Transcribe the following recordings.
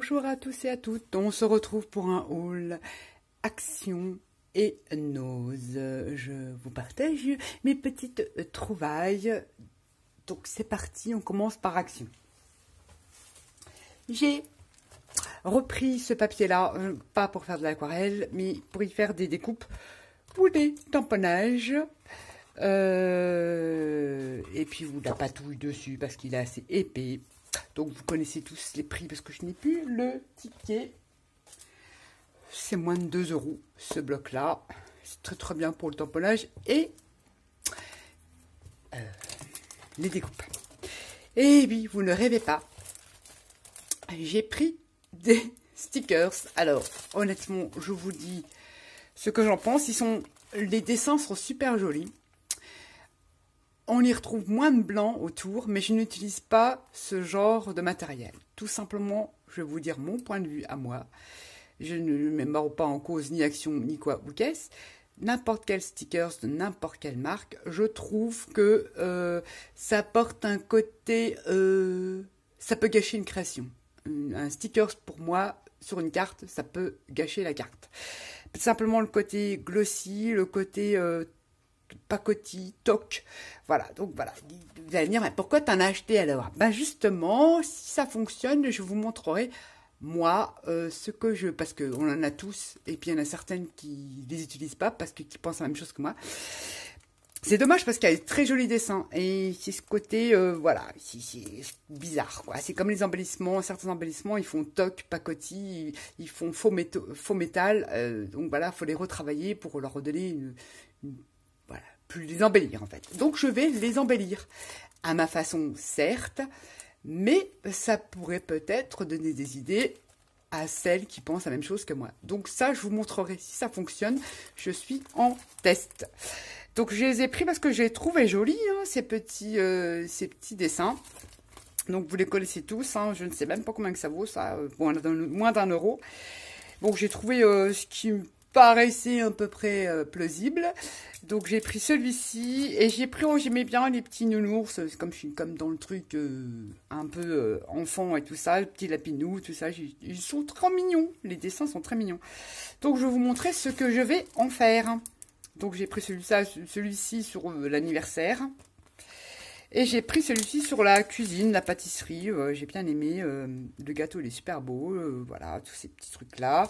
Bonjour à tous et à toutes, on se retrouve pour un haul Action et Nose. Je vous partage mes petites trouvailles. Donc c'est parti, on commence par Action. J'ai repris ce papier-là, pas pour faire de l'aquarelle, mais pour y faire des découpes ou des tamponnages. Et puis vous la patouille dessus parce qu'il est assez épais. Donc vous connaissez tous les prix parce que je n'ai plus le ticket. C'est moins de 2 € ce bloc-là. C'est très très bien pour le tamponnage et les découpes. Et oui, vous ne rêvez pas. J'ai pris des stickers. Alors honnêtement, je vous dis ce que j'en pense. Les dessins sont super jolis. On y retrouve moins de blanc autour, mais je n'utilise pas ce genre de matériel. Tout simplement, je vais vous dire mon point de vue à moi. Je ne me mets pas en cause ni Action, ni quoi ou qu'est-ce. N'importe quel stickers de n'importe quelle marque, je trouve que ça porte un côté... ça peut gâcher une création. Un stickers, pour moi, sur une carte, ça peut gâcher la carte. Simplement le côté glossy, le côté... pacotille, toc, voilà, donc voilà, vous allez me dire, mais pourquoi t'en as acheté alors? Ben justement, si ça fonctionne, je vous montrerai, moi, ce que je, parce qu'on en a tous, et puis il y en a certaines qui les utilisent pas, parce qu'ils pensent la même chose que moi. C'est dommage parce qu'il y a des très jolis dessins, et c'est ce côté, voilà, c'est bizarre, quoi. C'est comme les embellissements, certains embellissements, ils font toc, pacotille, ils font faux métal, donc voilà, il faut les retravailler pour leur redonner une voilà, plus les embellir en fait. Donc je vais les embellir à ma façon, certes, mais ça pourrait peut-être donner des idées à celles qui pensent la même chose que moi. Donc ça, je vous montrerai si ça fonctionne. Je suis en test. Donc je les ai pris parce que je les trouvais jolis, hein, ces petits dessins. Donc vous les connaissez tous, hein, je ne sais même pas combien que ça vaut, ça, moins d'1 €. Donc j'ai trouvé ce qui me paraissait à peu près plausible. Donc j'ai pris celui-ci et j'ai pris, j'aimais bien les petits nounours, comme je suis comme dans le truc un peu enfant et tout ça, le petit lapinou, tout ça, ils sont très mignons, les dessins sont très mignons. Donc je vais vous montrer ce que je vais en faire. Donc j'ai pris celui-ci sur l'anniversaire. Et j'ai pris celui-ci sur la cuisine, la pâtisserie, j'ai bien aimé, le gâteau il est super beau, voilà, tous ces petits trucs-là.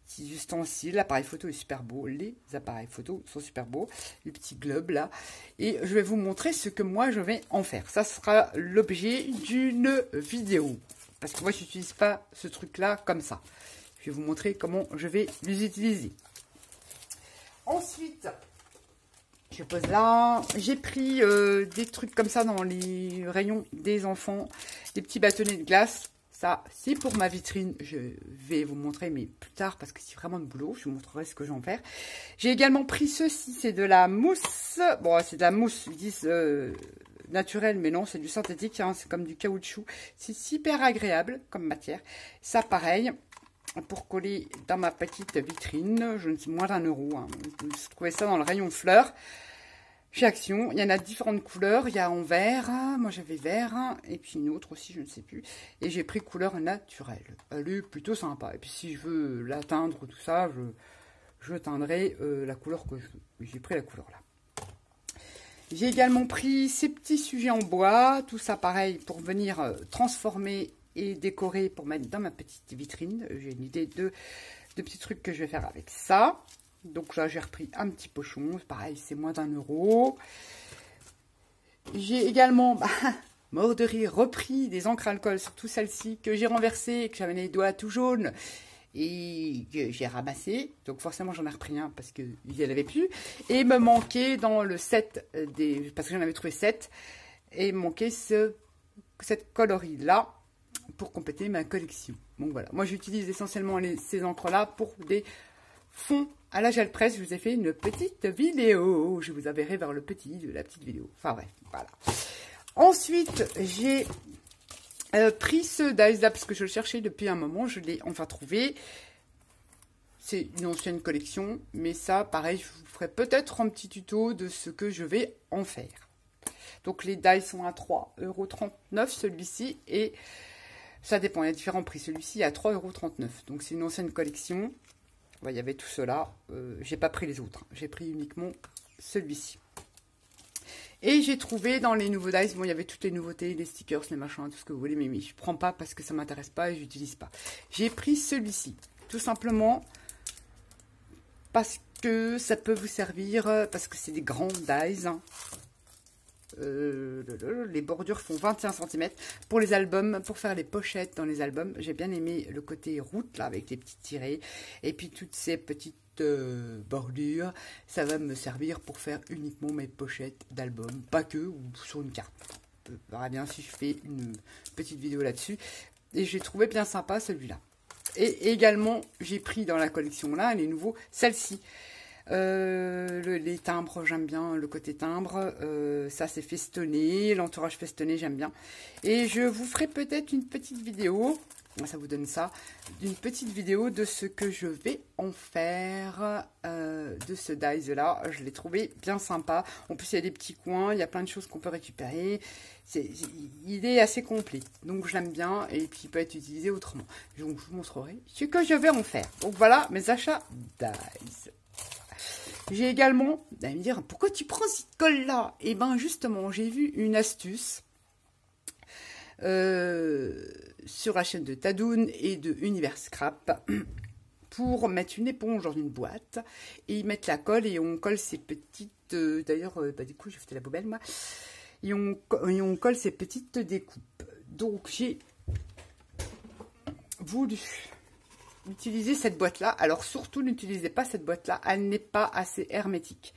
Petits ustensiles, l'appareil photo est super beau, les appareils photo sont super beaux, les petits globes là, et je vais vous montrer ce que moi je vais en faire. Ça sera l'objet d'une vidéo, parce que moi je n'utilise pas ce truc là comme ça. Je vais vous montrer comment je vais les utiliser. Ensuite, je pose là, j'ai pris des trucs comme ça dans les rayons des enfants, des petits bâtonnets de glace. Ça, c'est pour ma vitrine. Je vais vous montrer, mais plus tard, parce que c'est vraiment de boulot. Je vous montrerai ce que j'en fais. J'ai également pris ceci. C'est de la mousse. Bon, c'est de la mousse, ils disent naturelle, mais non, c'est du synthétique. Hein, c'est comme du caoutchouc. C'est super agréable comme matière. Ça, pareil, pour coller dans ma petite vitrine. Je ne sais, moins d'1 €. Hein. Je trouvais ça dans le rayon fleurs. Chez Action, il y en a différentes couleurs, il y a en vert, moi j'avais vert, et puis une autre aussi, je ne sais plus, et j'ai pris couleur naturelle, elle est plutôt sympa, et puis si je veux la teindre, tout ça, je teindrai la couleur que je veux, j'ai pris la couleur là. J'ai également pris ces petits sujets en bois, tout ça pareil, pour venir transformer et décorer, pour mettre dans ma petite vitrine, j'ai une idée de petits trucs que je vais faire avec ça. Donc là, j'ai repris un petit pochon. Pareil, c'est moins d'1 €. J'ai également, mort de rire, repris des encres alcool, surtout celle-ci, que j'ai renversée, que j'avais les doigts tout jaunes et que j'ai ramassé. Donc forcément, j'en ai repris un parce qu'il n'y en avait plus. Et il me manquait dans le set, parce que j'en avais trouvé 7, et il me manquait cette coloris-là pour compléter ma collection. Donc voilà, moi j'utilise essentiellement ces encres-là pour des fonds à la gel presse. Je vous ai fait une petite vidéo, je vous enverrai vers la petite vidéo, enfin bref, voilà. Ensuite, j'ai pris ce dies là parce que je le cherchais depuis un moment, je l'ai enfin trouvé. C'est une ancienne collection, mais ça, pareil, je vous ferai peut-être un petit tuto de ce que je vais en faire. Donc les dies sont à 3,39 € celui-ci, et Ça dépend, il y a différents prix. Celui-ci est à 3,39 €. Donc c'est une ancienne collection. Il y avait tout cela. J'ai pas pris les autres. J'ai pris uniquement celui-ci. Et j'ai trouvé dans les nouveaux dice, bon, il y avait toutes les nouveautés, les stickers, les machins, tout ce que vous voulez, mais je prends pas parce que ça m'intéresse pas et j'utilise pas. J'ai pris celui-ci, tout simplement parce que ça peut vous servir, parce que c'est des grands dies. Hein. Les bordures font 21 cm pour les albums, pour faire les pochettes dans les albums. J'ai bien aimé le côté route là avec les petits tirés et puis toutes ces petites bordures. Ça va me servir pour faire uniquement mes pochettes d'albums, pas que, ou sur une carte. On verra bien si je fais une petite vidéo là-dessus. Et j'ai trouvé bien sympa celui-là. Et également, j'ai pris dans la collection là les nouveaux, celle-ci. Les timbres, j'aime bien le côté timbre. Ça, c'est festonné. L'entourage festonné, j'aime bien. Et je vous ferai peut-être une petite vidéo. Ça vous donne ça. Une petite vidéo de ce que je vais en faire de ce dies-là. Je l'ai trouvé bien sympa. En plus, il y a des petits coins. Il y a plein de choses qu'on peut récupérer. Il est assez complet. Donc, je l'aime bien. Et puis, il peut être utilisé autrement. Donc, je vous montrerai ce que je vais en faire. Donc, voilà mes achats dies. J'ai également, vous allez me dire, pourquoi tu prends cette colle-là? Eh bien, justement, j'ai vu une astuce sur la chaîne de Tadoun et de Univers Scrap pour mettre une éponge dans une boîte et y mettre la colle et on colle ces petites... D'ailleurs, du coup, j'ai fait la poubelle, moi. Et on colle ces petites découpes. Donc, j'ai voulu... utiliser cette boîte-là. Alors, surtout, n'utilisez pas cette boîte-là. Elle n'est pas assez hermétique.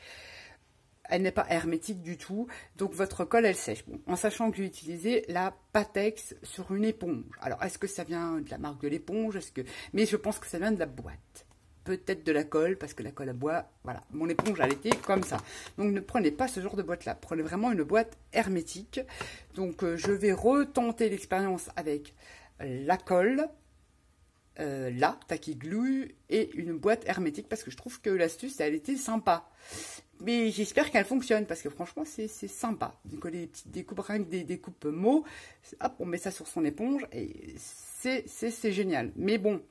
Elle n'est pas hermétique du tout. Donc, votre colle, elle sèche. Bon, en sachant que j'ai utilisé la Patex sur une éponge. Alors, est-ce que ça vient de la marque de l'éponge? Mais je pense que ça vient de la boîte. Peut-être de la colle, parce que la colle à bois, voilà. Mon éponge, elle était comme ça. Donc, ne prenez pas ce genre de boîte-là. Prenez vraiment une boîte hermétique. Donc, je vais retenter l'expérience avec la colle. Là, Tacky Glue et une boîte hermétique parce que je trouve que l'astuce, elle était sympa. Mais j'espère qu'elle fonctionne parce que franchement, c'est sympa. De coller des petites découpes, rien que des découpes mots. Hop, on met ça sur son éponge et c'est génial. Mais bon,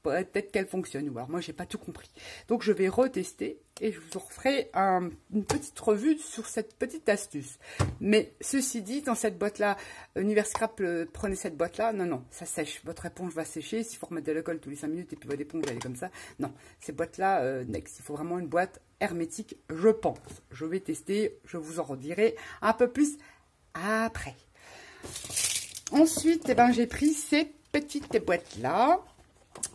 peut-être qu'elle fonctionne. Ou alors moi, j'ai pas tout compris. Donc, je vais retester et je vous referai une petite revue sur cette petite astuce. Mais ceci dit, dans cette boîte-là, Univers Scrap, prenez cette boîte-là. Non, non, ça sèche. Votre éponge va sécher. S'il faut remettre de la colle tous les 5 minutes et puis votre éponge, elle est comme ça. Non, ces boîtes-là, next. Il faut vraiment une boîte hermétique, je pense. Je vais tester. Je vous en redirai un peu plus après. Ensuite, eh ben, j'ai pris ces petites boîtes-là.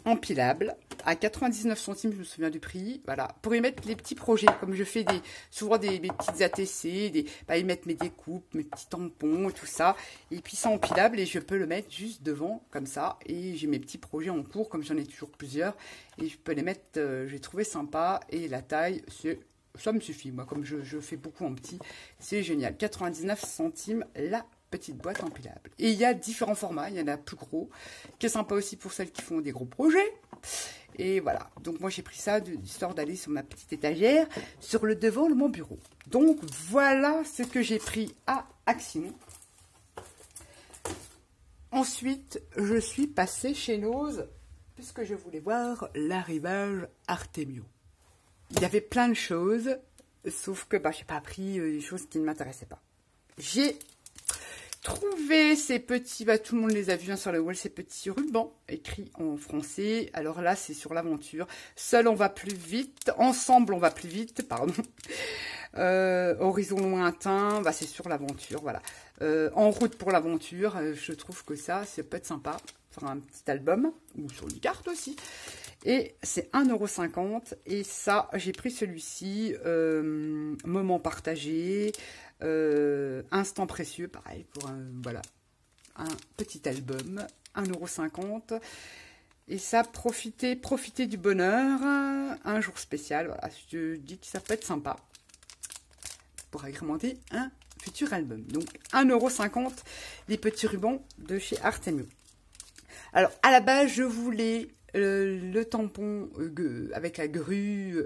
Empilable à 99 centimes, je me souviens du prix, voilà, pour y mettre les petits projets, comme je fais souvent des petites ATC, y mettre mes découpes, mes petits tampons, tout ça, et puis c'est empilable et je peux le mettre juste devant, comme ça, et j'ai mes petits projets en cours, comme j'en ai toujours plusieurs, et je peux les mettre, j'ai trouvé sympa, et la taille, ça me suffit, moi, comme je fais beaucoup en petit, c'est génial, 99 centimes la petite boîte empilable. Et il y a différents formats, il y en a plus gros, qui est sympa aussi pour celles qui font des gros projets. Et voilà, donc moi j'ai pris ça histoire d'aller sur ma petite étagère, sur le devant de mon bureau. Donc voilà ce que j'ai pris à Action. Ensuite, je suis passée chez Nose, puisque je voulais voir l'arrivage Artemio. Il y avait plein de choses, sauf que j'ai pas pris des choses qui ne m'intéressaient pas. J'ai trouvé ces petits, tout le monde les a vus sur le wall, ces petits rubans écrits en français. Alors là, c'est sur l'aventure. Seul, on va plus vite. Ensemble, on va plus vite, pardon. Horizon lointain, c'est sur l'aventure, voilà. En route pour l'aventure, je trouve que ça peut être sympa. Faire un petit album, ou sur une carte aussi. Et c'est 1,50 €. Et ça, j'ai pris celui-ci, moment partagé, instant précieux, pareil, pour un petit album, 1,50 €. Et ça, profitez du bonheur, un jour spécial, voilà, je dis que ça peut être sympa pour agrémenter un futur album. Donc 1,50 €, les petits rubans de chez Artemio. Alors, à la base, je voulais le tampon avec la grue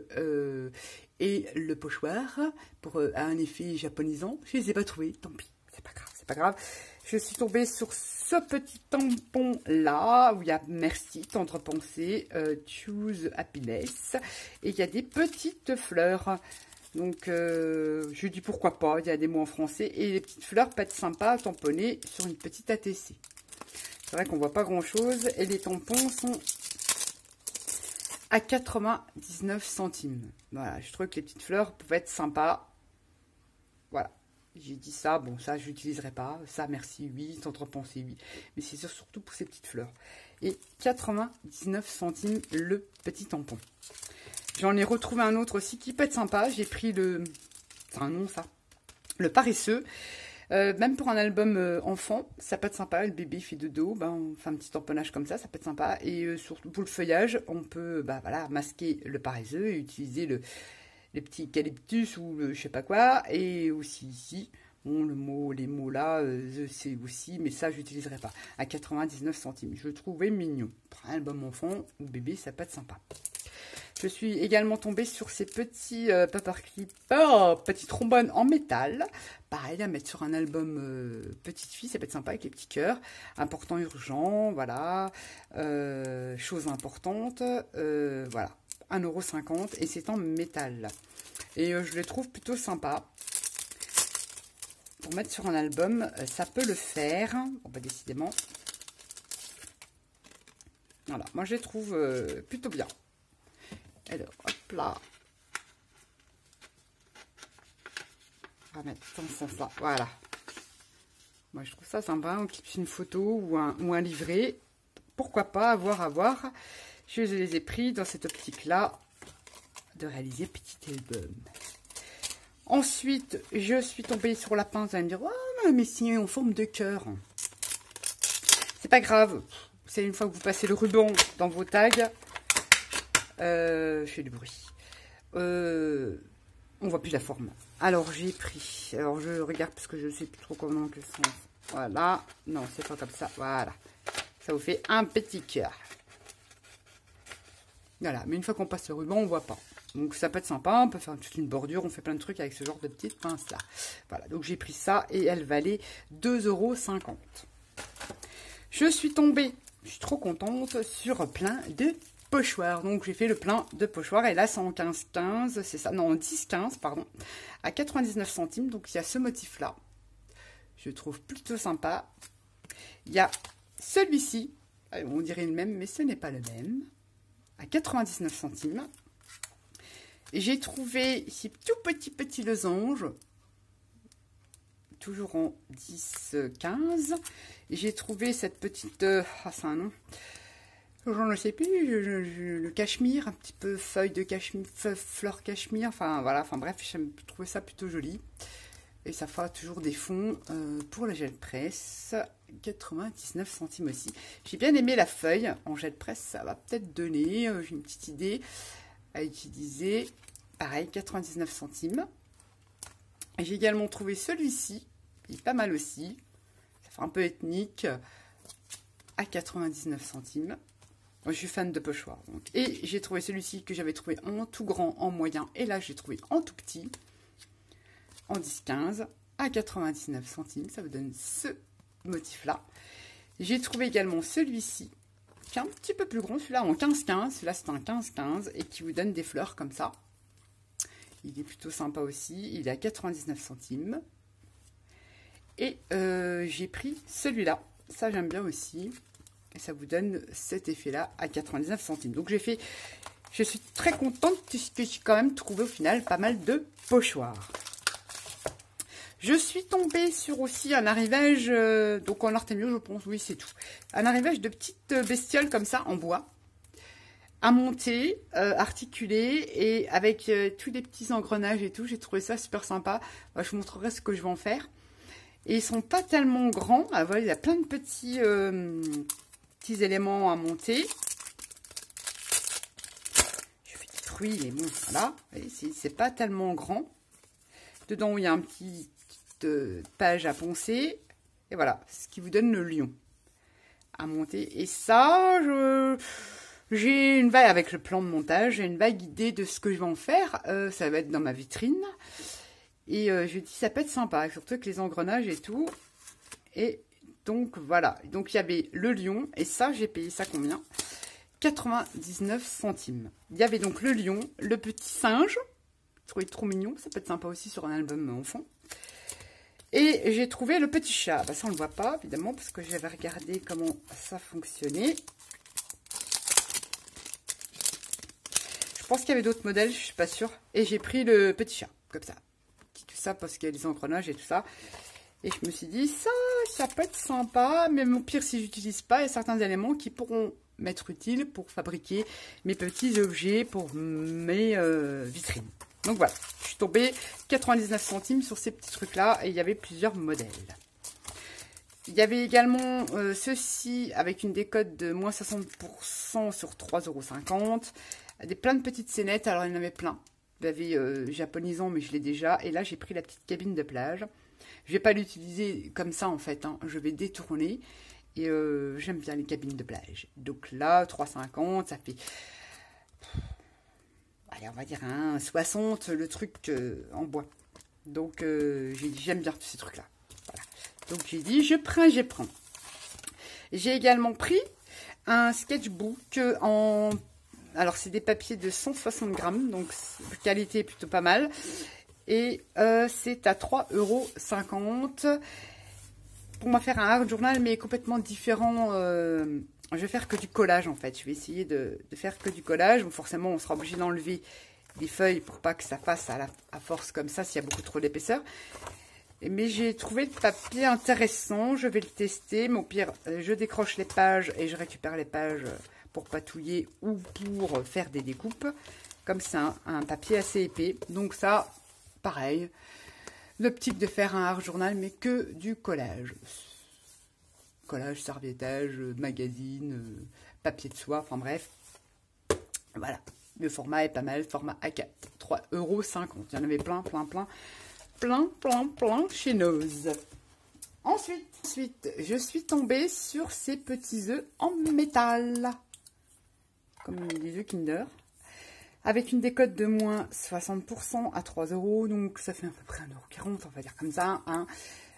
et le pochoir pour un effet japonisant. Je ne les ai pas trouvés, tant pis, c'est pas grave, c'est pas grave. Je suis tombée sur ce petit tampon là où il y a merci, tendre pensée, choose happiness, et il y a des petites fleurs. Donc je dis pourquoi pas, il y a des mots en français, et les petites fleurs peuvent être sympas à tamponner sur une petite ATC. C'est vrai qu'on voit pas grand chose, et les tampons sont à 99 centimes. Voilà, je trouve que les petites fleurs peuvent être sympas. Voilà. J'ai dit ça, bon ça je n'utiliserai pas, ça merci oui, tendre pensée oui, mais c'est surtout pour ces petites fleurs. Et 99 centimes le petit tampon. J'en ai retrouvé un autre aussi qui peut être sympa, j'ai pris le, c'est un nom ça, le paresseux. Même pour un album enfant, ça peut être sympa, le bébé fait de dos, ben, on fait un petit tamponnage comme ça peut être sympa. Et surtout pour le feuillage, on peut voilà, masquer le paresseux et utiliser les petits eucalyptus ou le je sais pas quoi, et aussi ici, bon, les mots là, c'est aussi, mais ça j'utiliserai pas, à 99 centimes, je le trouvais mignon, pour un album enfant ou bébé, ça peut être sympa. Je suis également tombée sur ces petits paperclips, petits trombones en métal, pareil à mettre sur un album petite fille, ça peut être sympa avec les petits cœurs, important, urgent, voilà, chose importante, voilà. 1,50 € et c'est en métal. Et je les trouve plutôt sympas. Pour mettre sur un album, ça peut le faire. Bon, bah, décidément. Voilà, moi je les trouve plutôt bien. Alors, hop là. On va mettre dans ce sens-là. Voilà. Moi je trouve ça sympa. On clique une photo ou un livret. Pourquoi pas, à voir. Je les ai pris dans cette optique-là de réaliser petit album. Ensuite, je suis tombée sur la pince. Vous allez me dire, oh, mais c'est en forme de cœur. C'est pas grave. C'est une fois que vous passez le ruban dans vos tags. Je fais du bruit. On voit plus la forme. Alors, j'ai pris. Alors, je regarde parce que je ne sais plus trop comment que c'est. Voilà. Non, c'est pas comme ça. Voilà. Ça vous fait un petit cœur. Voilà, mais une fois qu'on passe le ruban, on voit pas. Donc ça peut être sympa, on peut faire toute une bordure, on fait plein de trucs avec ce genre de petites pinces là. Voilà, donc j'ai pris ça et elle valait 2,50 €. Je suis tombée, je suis trop contente, sur plein de pochoirs. Donc j'ai fait le plein de pochoirs et là c'est en 15,15, c'est ça, non en 10,15 pardon, à 99 centimes. Donc il y a ce motif là, je trouve plutôt sympa. Il y a celui-ci, on dirait le même mais ce n'est pas le même. À 99 centimes. Et j'ai trouvé ici tout petit losange. Toujours en 10,15. Et j'ai trouvé cette petite... c'est un nom. Je ne sais plus. Le cachemire. Un petit peu feuille de cachemire. Fleur cachemire. Enfin voilà. Enfin bref, j'ai trouvé ça plutôt joli. Et ça fera toujours des fonds pour la gel presse. 99 centimes aussi. J'ai bien aimé la feuille en gel presse. Ça va peut-être donner. J'ai une petite idée à utiliser. Pareil, 99 centimes. J'ai également trouvé celui-ci. Il est pas mal aussi. Ça fait un peu ethnique. À 99 centimes. Moi, je suis fan de pochoirs. Et j'ai trouvé celui-ci que j'avais trouvé en tout grand, en moyen. Et là, j'ai trouvé en tout petit. En 10,15 à 99 centimes. Ça vous donne ce motif-là. J'ai trouvé également celui-ci, qui est un petit peu plus grand. Celui-là en 15,15. Celui-là, c'est un 15,15 et qui vous donne des fleurs comme ça. Il est plutôt sympa aussi. Il est à 99 centimes. Et j'ai pris celui-là. Ça, j'aime bien aussi. Et ça vous donne cet effet-là à 99 centimes. Donc, je suis très contente puisque j'ai quand même trouvé au final pas mal de pochoirs. Je suis tombée sur aussi un arrivage, donc en Artemio, je pense, oui, c'est tout. Un arrivage de petites bestioles comme ça, en bois, à monter, articulées, et avec tous les petits engrenages et tout. J'ai trouvé ça super sympa. Je vous montrerai ce que je vais en faire. Et ils sont pas tellement grands. Ah, voilà, il y a plein de petits éléments à monter. Je fais détruire les mots, voilà. C'est pas tellement grand. Dedans, il y a un petit page à poncer. Et voilà, ce qui vous donne le lion à monter. Et ça, j'ai une vague, avec le plan de montage, j'ai une vague idée de ce que je vais en faire. Ça va être dans ma vitrine. Et je dis, ça peut être sympa, surtout avec les engrenages et tout. Et Donc voilà, donc il y avait le lion, et ça j'ai payé ça combien? 99 centimes. Il y avait donc le lion, le petit singe, je trouvais trop mignon, ça peut être sympa aussi sur un album enfant. Et j'ai trouvé le petit chat, bah, ça on ne le voit pas évidemment, parce que j'avais regardé comment ça fonctionnait. Je pense qu'il y avait d'autres modèles, je suis pas sûre. Et j'ai pris le petit chat, comme ça. Tout ça parce qu'il y a des engrenages et tout ça. Et je me suis dit, ça peut être sympa, mais au pire, si j'utilise pas, il y a certains éléments qui pourront m'être utiles pour fabriquer mes petits objets pour mes vitrines. Donc voilà, je suis tombée 99 centimes sur ces petits trucs-là et il y avait plusieurs modèles. Il y avait également ceci avec une décote de moins 60% sur 3,50 €. Plein de petites scénettes, alors il y en avait plein. Il y avait japonisant, mais je l'ai déjà. Et là, j'ai pris la petite cabine de plage. Je vais pas l'utiliser comme ça, en fait. Hein. Je vais détourner. Et j'aime bien les cabines de plage. Donc là, 3,50 €, ça fait... Allez, on va dire 60 le truc en bois. Donc, j'aime bien tous ces trucs-là. Voilà. Donc, j'ai dit, je prends. J'ai également pris un sketchbook en... Alors, c'est des papiers de 160 grammes, donc qualité est plutôt pas mal. Et c'est à 3,50 €. Pour moi, faire un art journal, mais complètement différent. Je vais faire que du collage, en fait. Je vais essayer de faire que du collage. Bon, forcément, on sera obligé d'enlever des feuilles pour pas que ça fasse à force comme ça, s'il y a beaucoup trop d'épaisseur. Mais j'ai trouvé le papier intéressant. Je vais le tester. Mais au pire, je décroche les pages et je récupère les pages pour patouiller ou pour faire des découpes. Comme c'est un papier assez épais. Donc ça, pareil. L'optique de faire un art journal, mais que du collage. Collage, serviettage, magazine, papier de soie, enfin bref. Voilà. Le format est pas mal. Format A4. 3,50 €. Il y en avait plein chez Nose. Ensuite, je suis tombée sur ces petits œufs en métal. Comme les œufs Kinder. Avec une décote de moins 60% à 3 €. Donc ça fait à peu près 1,40 €, on va dire comme ça. Hein,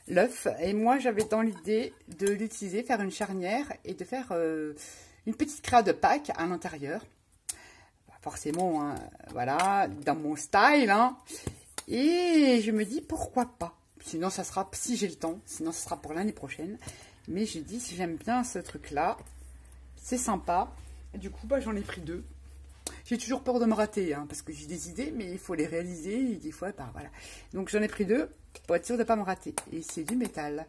l'œuf. Et moi, j'avais dans l'idée de l'utiliser, faire une charnière et de faire une petite créa de Pâques à l'intérieur. Forcément, hein, voilà, dans mon style. Hein. Et je me dis, pourquoi pas? Sinon, ça sera, si j'ai le temps, sinon, ce sera pour l'année prochaine. Mais j'ai dit, si j'aime bien ce truc-là, c'est sympa. Et du coup, bah, j'en ai pris 2. J'ai toujours peur de me rater, hein, parce que j'ai des idées, mais il faut les réaliser. Et des fois, bah, voilà. Donc, j'en ai pris 2 pour être sûr de ne pas me rater. Et c'est du métal.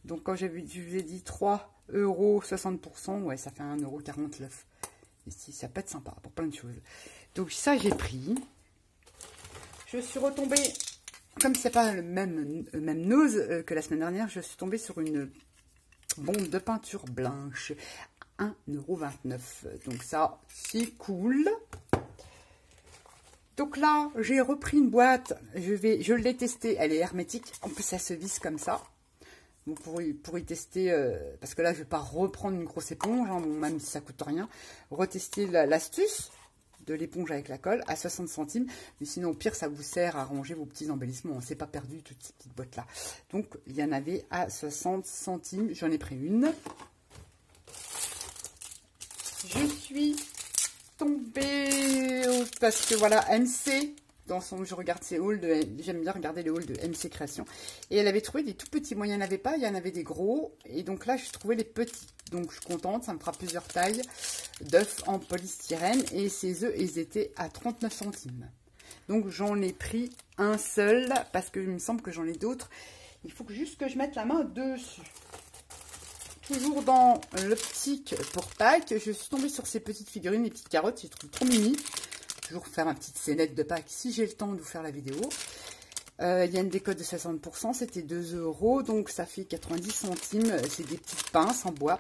Donc, quand je vous ai dit 3,60 €, ouais, ça fait 1,49 € l'œuf. Ici, ça peut être sympa pour plein de choses. Donc, ça, j'ai pris. Je suis retombée, comme c'est pas le même Nose que la semaine dernière, je suis tombée sur une bombe de peinture blanche. 1,29 €. Donc ça, c'est cool. Donc là, j'ai repris une boîte. Je l'ai testée. Elle est hermétique. En plus, ça se visse comme ça. Bon, pour y tester, parce que là, je ne vais pas reprendre une grosse éponge, hein, bon, même si ça coûte rien. Retester l'astuce de l'éponge avec la colle à 60 centimes. Mais sinon, au pire, ça vous sert à ranger vos petits embellissements. On ne s'est pas perdu toutes ces petites boîtes-là. Donc, il y en avait à 60 centimes. J'en ai pris une. Je suis tombée parce que voilà, MC, dans son, je regarde ses hauls, j'aime bien regarder les hauls de MC Création. Et elle avait trouvé des tout petits, moi il n'y en avait pas, il y en avait des gros. Et donc là, j'ai trouvé les petits. Donc je suis contente, ça me fera plusieurs tailles d'œufs en polystyrène. Et ces œufs, ils étaient à 39 centimes. Donc j'en ai pris un seul, parce qu'il me semble que j'en ai d'autres. Il faut juste que je mette la main dessus. Toujours dans l'optique pour Pâques, je suis tombée sur ces petites figurines, les petites carottes, je les trouve trop mini. Toujours faire ma petite scénette de Pâques si j'ai le temps de vous faire la vidéo. Il y a une décote de 60%, c'était 2 €, donc ça fait 90 centimes. C'est des petites pinces en bois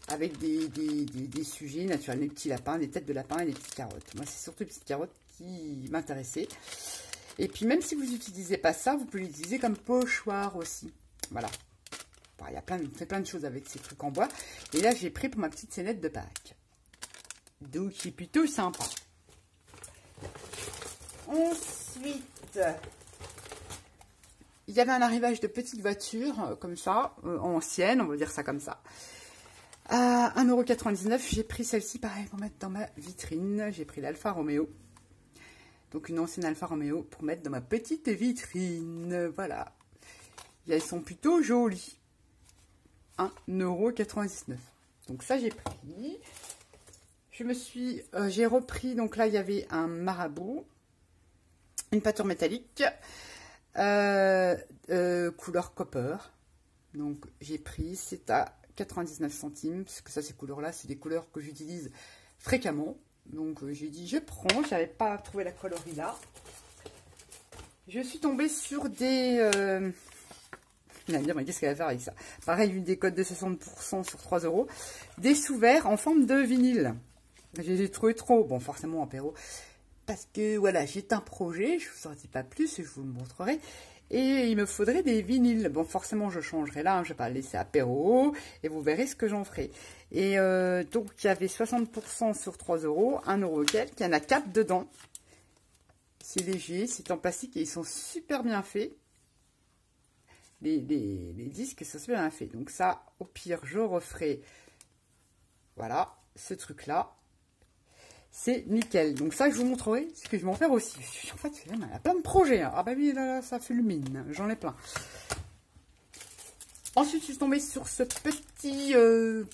avec des sujets naturels, des petits lapins, des têtes de lapin et des petites carottes. Moi, c'est surtout les petites carottes qui m'intéressaient. Et puis, même si vous n'utilisez pas ça, vous pouvez l'utiliser comme pochoir aussi. Voilà. Il y a on fait plein de choses avec ces trucs en bois. Et là, j'ai pris pour ma petite scénette de Pâques. Donc, c'est plutôt sympa. Ensuite, il y avait un arrivage de petites voitures, comme ça, anciennes, on va dire ça comme ça. À 1,99 €, j'ai pris celle-ci, pareil, pour mettre dans ma vitrine. J'ai pris l'Alfa Romeo. Donc une ancienne Alfa Romeo pour mettre dans ma petite vitrine. Voilà. Et elles sont plutôt jolies. 1,99 €. Donc ça, j'ai pris. J'ai repris, donc là, il y avait un marabout. Une peinture métallique. Couleur copper. Donc j'ai pris, c'est à 99 centimes, parce que ça, ces couleurs-là, c'est des couleurs que j'utilise fréquemment. Donc j'ai dit, je prends, je n'avais pas trouvé la coloris là. Je suis tombée sur des... Vous allez me dire, mais qu'est-ce qu'elle va faire avec ça? Pareil, une décote de 60% sur 3 €. Des sous-verts en forme de vinyle. Je les ai trouvés trop, bon, forcément en apéro. Parce que, voilà, j'ai un projet, je ne vous en dis pas plus, je vous le montrerai. Et il me faudrait des vinyles. Bon, forcément, je changerai là, je ne vais pas le laisser apéro. Et vous verrez ce que j'en ferai. Et donc, il y avait 60% sur 3 €, 1 € quelques. Il y en a 4 dedans. C'est léger, c'est en plastique et ils sont super bien faits. Les disques sont super bien faits. Donc ça, au pire, je referai, voilà, ce truc-là. C'est nickel. Donc ça, je vous montrerai ce que je vais en faire aussi. En fait, il y a plein de projets. Hein. Ah bah oui, là, ça fulmine. J'en ai plein. Ensuite, je suis tombée sur ce petit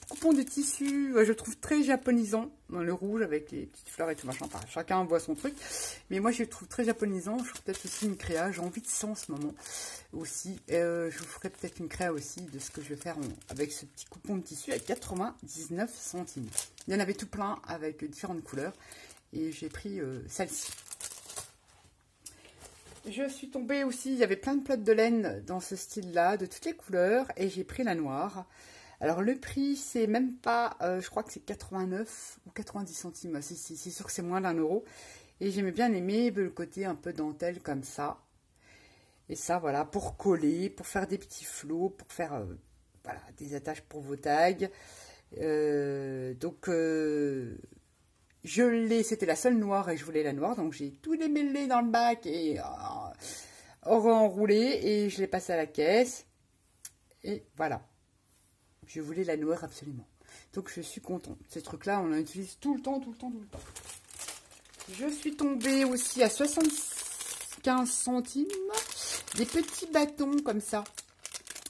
coupon de tissu. Je le trouve très japonisant. Dans le rouge avec les petites fleurs et tout machin. Enfin, chacun voit son truc. Mais moi, je le trouve très japonisant. Je ferai peut-être aussi une créa. J'ai envie de ça en ce moment aussi. Je vous ferai peut-être une créa aussi de ce que je vais faire avec ce petit coupon de tissu à 99 centimes. Il y en avait tout plein avec différentes couleurs. Et j'ai pris celle-ci. Je suis tombée aussi, il y avait plein de pelotes de laine dans ce style-là, de toutes les couleurs, et j'ai pris la noire. Alors le prix, c'est même pas, je crois que c'est 89 ou 90 centimes, c'est sûr que c'est moins d'1 €. Et j'aimais bien aimer le côté un peu dentelle comme ça. Et ça, voilà, pour coller, pour faire des petits flots, pour faire voilà, des attaches pour vos tags. Je l'ai, c'était la seule noire et je voulais la noire, donc j'ai tout démêlé dans le bac et enroulé et je l'ai passé à la caisse. Et voilà, je voulais la noire absolument. Donc je suis contente. Ces trucs-là, on les utilise tout le temps, tout le temps, tout le temps. Je suis tombée aussi à 75 centimes, des petits bâtons comme ça.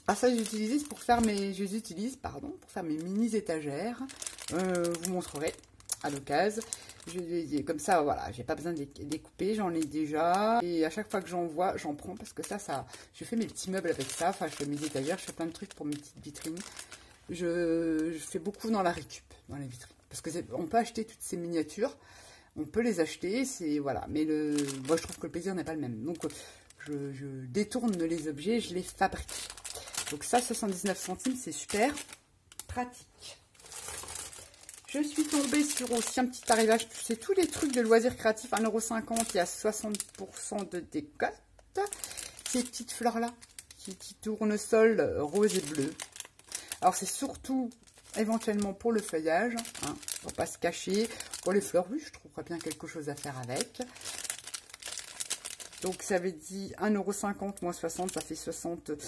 Ah ça, j'utilise pour faire mes mini étagères. Vous montrerai à l'occasion. Comme ça, voilà, j'ai pas besoin de les couper, j'en ai déjà. Et à chaque fois que j'en vois, j'en prends parce que ça, je fais mes petits meubles avec ça. Enfin, je fais mes étagères, je fais plein de trucs pour mes petites vitrines. Je fais beaucoup dans la récup, dans les vitrines. Parce que on peut acheter toutes ces miniatures, on peut les acheter, c'est voilà. Mais moi, je trouve que le plaisir n'est pas le même. Donc, je détourne les objets, je les fabrique. Donc ça, 79 centimes, c'est super pratique. Je suis tombée sur aussi un petit arrivage, c'est tous les trucs de loisirs créatifs, 1,50 €, il y a 60% de décote. Ces petites fleurs-là, qui tournesol rose et bleu. Alors c'est surtout éventuellement pour le feuillage, hein, pour pas se cacher. Pour les fleurs, oui, je trouverais bien quelque chose à faire avec. Donc ça avait dit 1,50 € moins 60, ça fait 70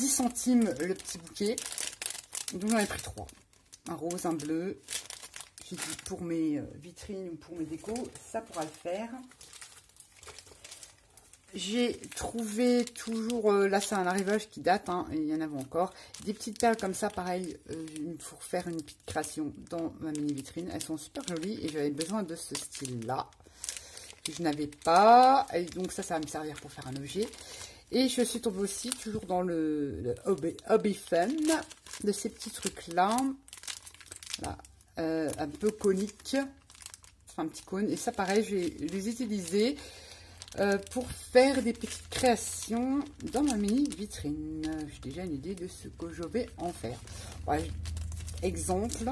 centimes le petit bouquet. Donc j'en ai pris 3. Un rose, un bleu. J'ai dit pour mes vitrines ou pour mes décos, ça pourra le faire. J'ai trouvé toujours, là c'est un arrivage qui date, hein, et il y en avait encore, des petites perles comme ça, pareil, pour faire une petite création dans ma mini vitrine. Elles sont super jolies et j'avais besoin de ce style-là. Je n'avais pas, et donc ça va me servir pour faire un objet. Et je suis tombée aussi toujours dans le hobby fun de ces petits trucs-là. Voilà, un peu conique, enfin un petit cône. Et ça, pareil, je vais les utiliser pour faire des petites créations dans ma mini vitrine. J'ai déjà une idée de ce que je vais en faire. Ouais, exemple,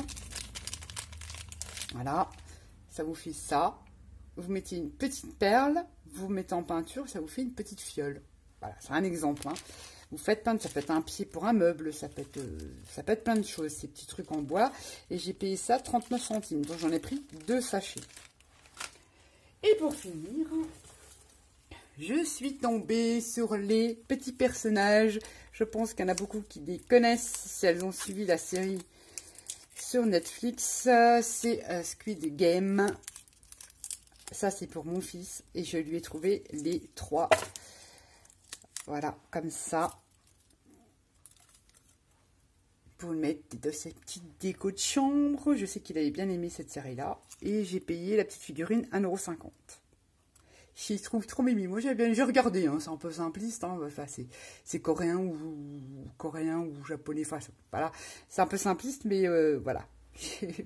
voilà, ça vous fait ça. Vous mettez une petite perle, vous mettez en peinture, ça vous fait une petite fiole. Voilà, c'est un exemple. Hein. Vous faites peindre, ça peut être un pied pour un meuble, ça peut être plein de choses, ces petits trucs en bois. Et j'ai payé ça 39 centimes, donc j'en ai pris 2 sachets. Et pour finir, je suis tombée sur les petits personnages. Je pense qu'il y en a beaucoup qui les connaissent si elles ont suivi la série sur Netflix. C'est Squid Game. Ça, c'est pour mon fils. Et je lui ai trouvé les 3. Voilà, comme ça. Pour le mettre dans cette petite déco de chambre. Je sais qu'il avait bien aimé cette série-là. Et j'ai payé la petite figurine 1,50 €. J'y trouve trop mimi. Moi, j'ai regardé, hein, c'est un peu simpliste. Hein, enfin, c'est coréen ou japonais. Enfin, voilà, c'est un peu simpliste, mais voilà.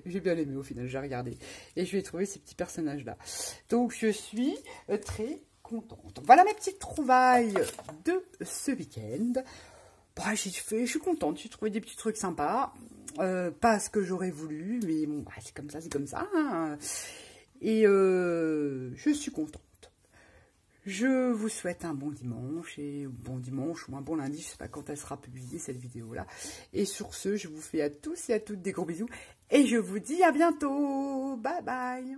J'ai bien aimé au final, j'ai regardé. Et je vais trouver ces petits personnages-là. Donc, je suis très contente. Voilà mes petites trouvailles de ce week-end. Bah, je suis contente, j'ai trouvé des petits trucs sympas. Pas ce que j'aurais voulu, mais bon, bah, c'est comme ça. Hein. Et je suis contente. Je vous souhaite un bon dimanche, ou un bon lundi, je ne sais pas quand elle sera publiée cette vidéo-là. Et sur ce, je vous fais à tous et à toutes des gros bisous. Et je vous dis à bientôt. Bye bye.